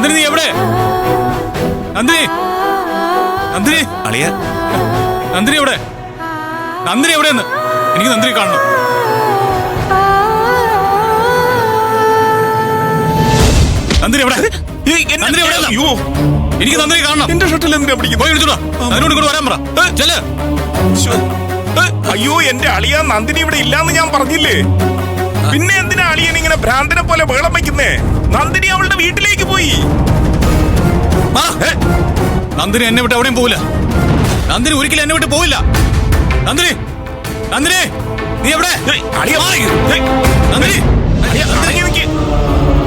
നന്ദിനി നീ എവിടെ? നന്ദിനി, നന്ദിനി, അളിയ നന്ദിനി എവിടെ? നന്ദിനി എവിടെയെന്ന് എനിക്ക് നന്ദിനി കാണണം. നന്ദിനി എവിടെ? നന്ദിനി എവിടെ? എനിക്ക് നന്ദിനി കാണണം. എന്റെ ഷട്ടിൽ എന്തിനാ പിടിക്കുന്നത്? പോയി എടുത്തോടാ. അതിനോട് ഇങ്ങോട്ട് വരാൻ പറ. ചെല്ല്. അയ്യോ, എന്റെ അളിയ നന്ദിനി ഇവിടെ ഇല്ലാന്ന് ഞാൻ പറഞ്ഞില്ലേ. പിന്നെ എന്തിനാ അളിയൻ ഇങ്ങനെ ഭ്രാന്തനെ പോലെ ബഹളം വയ്ക്കുന്നേ? നന്ദിനി അവളുടെ വീട്ടിലേക്ക് പോയി. നന്ദിനി എന്നെ വിട്ട് എവിടെയും പോവില്ല. നന്ദിനി ഒരിക്കലും എന്നെ വിട്ട് പോവില്ല. നന്ദിനി, നന്ദിനി നീ എവിടെ? അളിയ നന്ദിനി,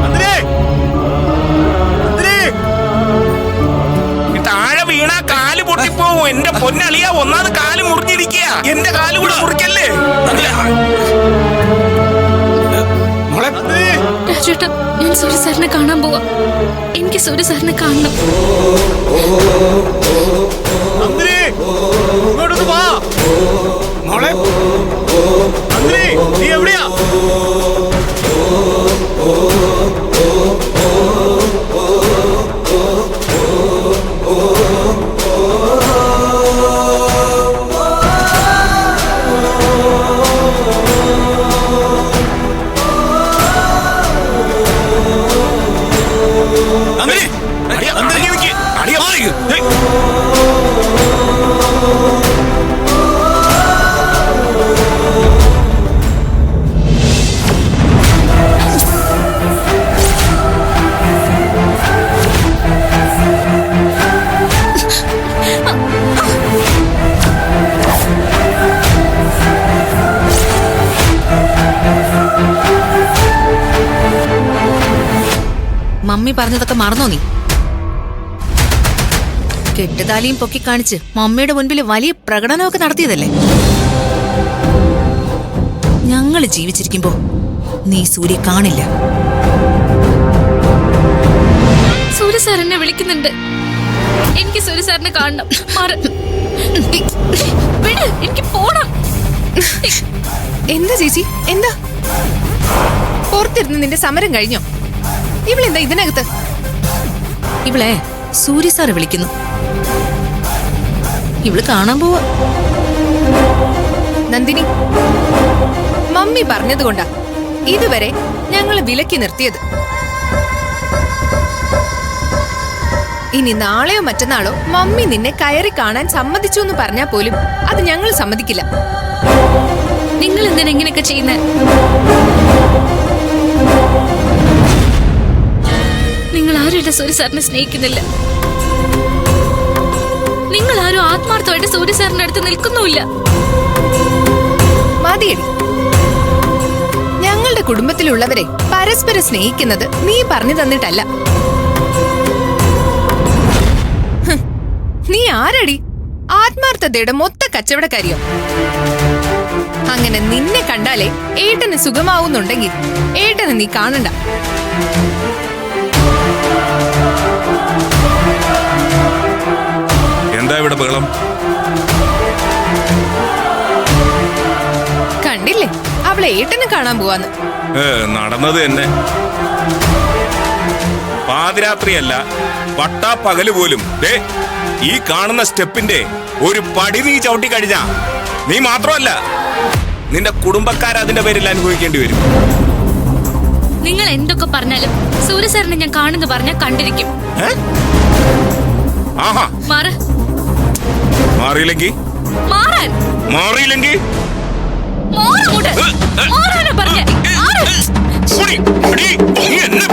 നന്ദിനി താഴെ വീണ കാല് പൊട്ടിപ്പോവും. എന്റെ പൊന്നളിയ ഒന്നാമത് കാല് മുറിഞ്ഞിരിക്കുക. എന്റെ കാല് കൂടെ മുറിക്കല്ലേ. രാജേട്ടാ, ഞാൻ സൂര്യ സാറിനെ കാണാൻ പോവാ. എനിക്ക് സൂര്യ സാറിനെ കാണണം. ഇങ്ങോട്ടൊന്ന് വാ മോളെ. നന്ദിനി നീ എവിടെയാ? മമ്മി പറഞ്ഞതൊക്കെ മറന്നോ നീ? കെട്ടുതാലിയും പൊക്കി കാണിച്ച് മമ്മിയുടെ മുൻപിൽ വലിയ പ്രകടനമൊക്കെ നടത്തിയതല്ലേ? ഞങ്ങള് ജീവിച്ചിരിക്കുമ്പോ നീ സൂര്യ കാണില്ല. സൂര്യ സാർ എന്നെ വിളിക്കുന്നുണ്ട്. എനിക്ക് സൂര്യ സാറിനെ കാണണം. എനിക്ക് പോണം. എന്താ ചേച്ചി, എന്താ? പുറത്തിരുന്ന് നിന്റെ സമരം കഴിഞ്ഞോ? ഇവളെന്താ ഇതിനകത്ത്? ഇവളെ സൂര്യ സാറ് വിളിക്കുന്നു. ഇവള് കാണാൻ പോവാ. നന്ദിനി, മമ്മി പറഞ്ഞതുകൊണ്ടാ ഇതുവരെ ഞങ്ങള് വിലക്കി നിർത്തിയത്. ഇനി നാളെയോ മറ്റന്നാളോ മമ്മി നിന്നെ കയറി കാണാൻ സമ്മതിച്ചു എന്ന് പറഞ്ഞാൽ പോലും അത് ഞങ്ങൾ സമ്മതിക്കില്ല. നിങ്ങൾ എന്തിനാ ഇങ്ങനെയൊക്കെ ചെയ്യുന്നേ? നിങ്ങൾ ആരും എന്റെ സൂര്യ സാറിനെ സ്നേഹിക്കുന്നില്ല. നിങ്ങൾ ആരും ആത്മാർത്ഥമായിട്ട് സൂര്യ സാറിന്റെ അടുത്ത് നിൽക്കുന്നുമില്ല. മതിയടി. ഞങ്ങളുടെ കുടുംബത്തിലുള്ളവരെ പരസ്പരം സ്നേഹിക്കുന്നത് നീ പറഞ്ഞു തന്നിട്ടല്ല. നീ ആരടി? ആത്മാർത്ഥതയുടെ മൊത്ത കച്ചവടക്കാരിയോ? അങ്ങനെ നിന്നെ കണ്ടാലേ ഏട്ടന് സുഖമാവുന്നുണ്ടെങ്കിൽ ഏട്ടന് നീ കാണണ്ട. എന്താ ഇവിടെ ബഹളം? കണ്ടില്ലേ, അവളെ ഏട്ടനെ കാണാൻ പോവാന്ന്. നടന്നത് തന്നെ. പാതിരാത്രിയല്ല, പട്ടാപ്പകല് പോലും ഈ കാണുന്ന സ്റ്റെപ്പിന്റെ ഒരു പടി നീ ചവിട്ടി കഴിഞ്ഞാ നീ മാത്രമല്ല, നിന്റെ കുടുംബക്കാർ അതിന്റെ പേരിൽ അനുഭവിക്കേണ്ടി വരും. നിങ്ങൾ എന്തൊക്കെ പറഞ്ഞാലും സൂര്യ സാറിനെ ഞാൻ കാണുന്നു പറഞ്ഞാൽ കണ്ടിരിക്കും. ആഹാ, മാറിയില്ലെങ്കിൽ നീ എന്നെ